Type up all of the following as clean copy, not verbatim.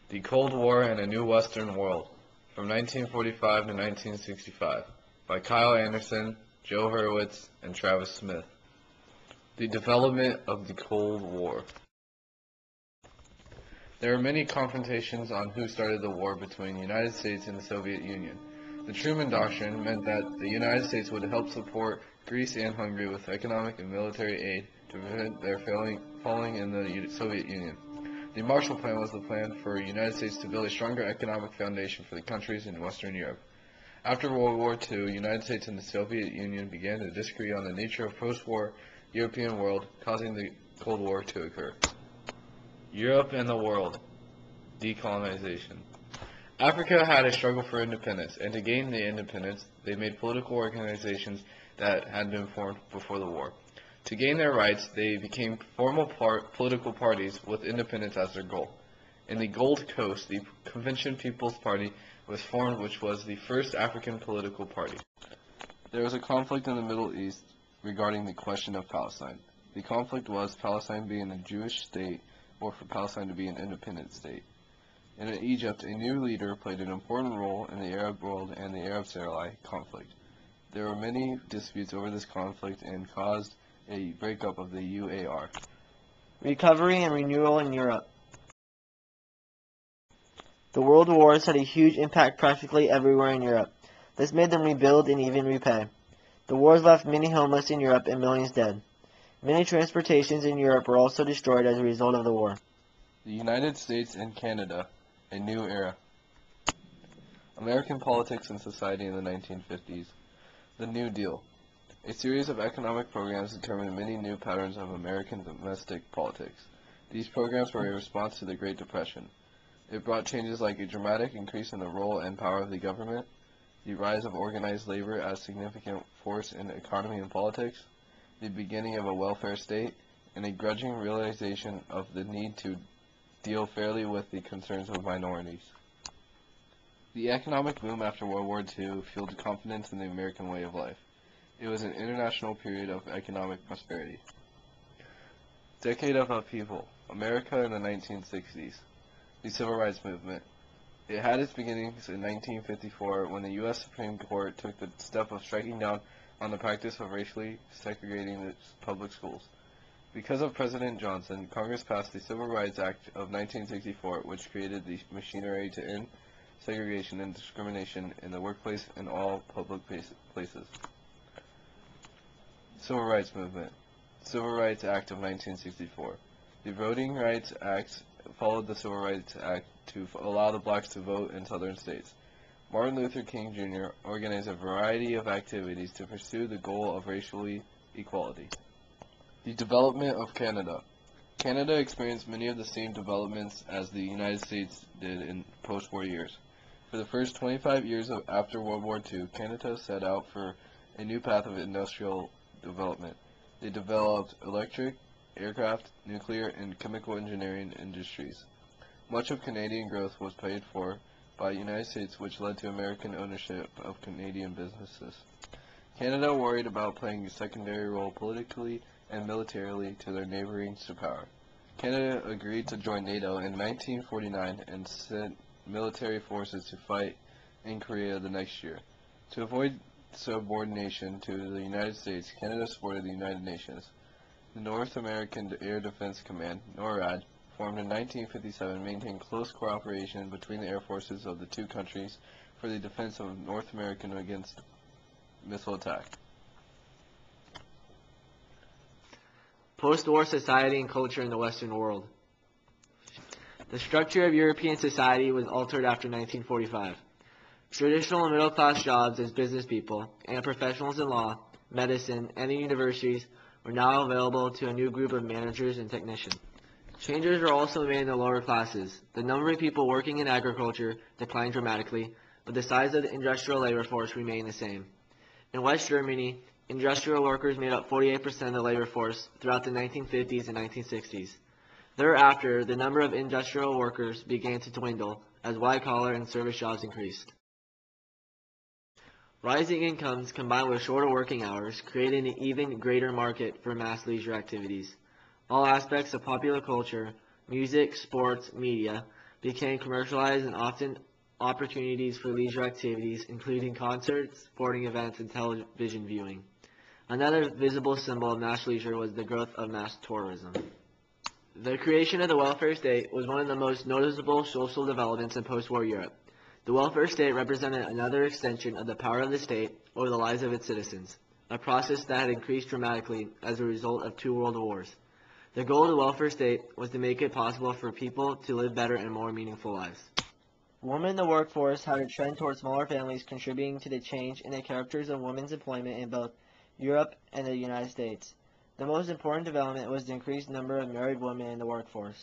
The Cold War and a New Western World, from 1945 to 1965, by Kyle Anderson, Joe Hurwitz, and Travis Smith. The development of the Cold War. There were many confrontations on who started the war between the United States and the Soviet Union. The Truman Doctrine meant that the United States would help support Greece and Hungary with economic and military aid to prevent their falling in the Soviet Union. The Marshall Plan was the plan for the United States to build a stronger economic foundation for the countries in Western Europe. After World War II, the United States and the Soviet Union began to disagree on the nature of post-war European world, causing the Cold War to occur. Europe and the world. Decolonization. Africa had a struggle for independence, and to gain the independence, they made political organizations that had been formed before the war. To gain their rights, they became formal political parties with independence as their goal. In the Gold Coast, the Convention People's Party was formed, which was the first African political party. There was a conflict in the Middle East regarding the question of Palestine. The conflict was Palestine being a Jewish state or for Palestine to be an independent state. In Egypt, a new leader played an important role in the Arab world and the Arab-Israeli conflict. There were many disputes over this conflict and caused a breakup of the UAR. Recovery and renewal in Europe. The world wars had a huge impact practically everywhere in Europe. This made them rebuild and even repay. The wars left many homeless in Europe and millions dead. Many transportations in Europe were also destroyed as a result of the war. The United States and Canada, a new era. American politics and society in the 1950s. The New Deal. A series of economic programs determined many new patterns of American domestic politics. These programs were a response to the Great Depression. It brought changes like a dramatic increase in the role and power of the government, the rise of organized labor as a significant force in economy and politics, the beginning of a welfare state, and a grudging realization of the need to deal fairly with the concerns of minorities. The economic boom after World War II fueled confidence in the American way of life. It was an international period of economic prosperity. Decade of upheaval. America in the 1960s. The Civil Rights Movement. It had its beginnings in 1954 when the U.S. Supreme Court took the step of striking down on the practice of racially segregating the public schools. Because of President Johnson, Congress passed the Civil Rights Act of 1964, which created the machinery to end segregation and discrimination in the workplace and all public places. Civil Rights Movement. Civil Rights Act of 1964. The Voting Rights Act followed the Civil Rights Act to allow the blacks to vote in southern states. Martin Luther King Jr. organized a variety of activities to pursue the goal of racial equality. The development of Canada. Canada experienced many of the same developments as the United States did in post-war years. For the first 25 years after World War II, Canada set out for a new path of industrial development. They developed electric, aircraft, nuclear, and chemical engineering industries. Much of Canadian growth was paid for by the United States, which led to American ownership of Canadian businesses. Canada worried about playing a secondary role politically and militarily to their neighboring superpower. Canada agreed to join NATO in 1949 and sent military forces to fight in Korea the next year. To avoid subordination to the United States, Canada supported the United Nations. The North American Air Defense Command, NORAD, formed in 1957, maintained close cooperation between the air forces of the two countries for the defense of North America against missile attack. Post-war society and culture in the Western world. The structure of European society was altered after 1945. Traditional and middle-class jobs as business people and professionals in law, medicine, and the universities were now available to a new group of managers and technicians. Changes were also made in the lower classes. The number of people working in agriculture declined dramatically, but the size of the industrial labor force remained the same. In West Germany, industrial workers made up 48% of the labor force throughout the 1950s and 1960s. Thereafter, the number of industrial workers began to dwindle as white-collar and service jobs increased. Rising incomes combined with shorter working hours created an even greater market for mass leisure activities. All aspects of popular culture, music, sports, media, became commercialized and often opportunities for leisure activities, including concerts, sporting events, and television viewing. Another visible symbol of mass leisure was the growth of mass tourism. The creation of the welfare state was one of the most noticeable social developments in post-war Europe. The welfare state represented another extension of the power of the state over the lives of its citizens, a process that had increased dramatically as a result of two world wars. The goal of the welfare state was to make it possible for people to live better and more meaningful lives. Women in the workforce had a trend towards smaller families, contributing to the change in the characters of women's employment in both Europe and the United States. The most important development was the increased number of married women in the workforce.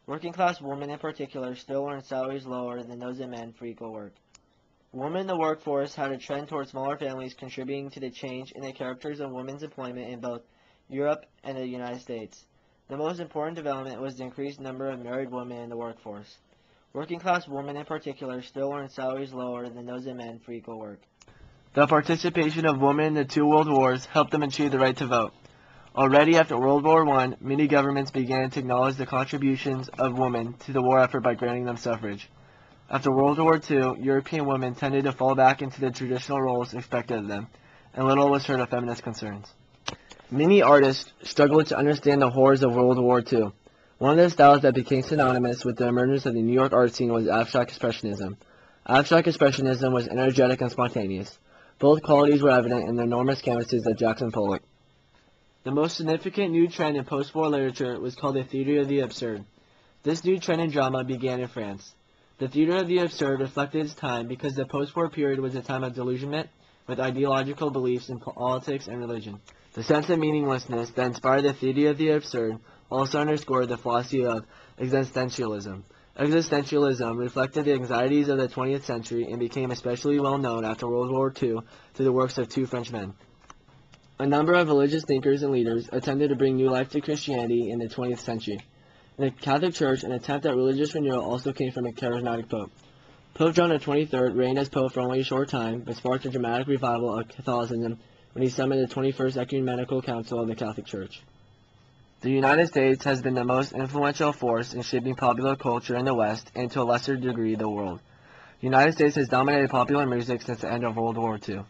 Working-class women in particular still earned salaries lower than those of men for equal work. Women in the workforce had a trend towards smaller families, contributing to the change in the characters of women's employment in both Europe and the United States. The most important development was the increased number of married women in the workforce. Working-class women in particular still earned salaries lower than those of men for equal work. The participation of women in the two world wars helped them achieve the right to vote. Already after World War I, many governments began to acknowledge the contributions of women to the war effort by granting them suffrage. After World War II, European women tended to fall back into the traditional roles expected of them, and little was heard of feminist concerns. Many artists struggled to understand the horrors of World War II. One of the styles that became synonymous with the emergence of the New York art scene was abstract expressionism. Abstract expressionism was energetic and spontaneous. Both qualities were evident in the enormous canvases of Jackson Pollock. The most significant new trend in post-war literature was called the theory of the absurd. This new trend in drama began in France. The theater of the absurd reflected its time because the post-war period was a time of delusionment with ideological beliefs in politics and religion. The sense of meaninglessness that inspired the theory of the absurd also underscored the philosophy of existentialism. Existentialism reflected the anxieties of the 20th century and became especially well known after World War II through the works of two French men. A number of religious thinkers and leaders attempted to bring new life to Christianity in the 20th century. In the Catholic Church, an attempt at religious renewal also came from a charismatic pope. Pope John XXIII reigned as pope for only a short time, but sparked a dramatic revival of Catholicism when he summoned the 21st Ecumenical Council of the Catholic Church. The United States has been the most influential force in shaping popular culture in the West and, to a lesser degree, the world. The United States has dominated popular music since the end of World War II.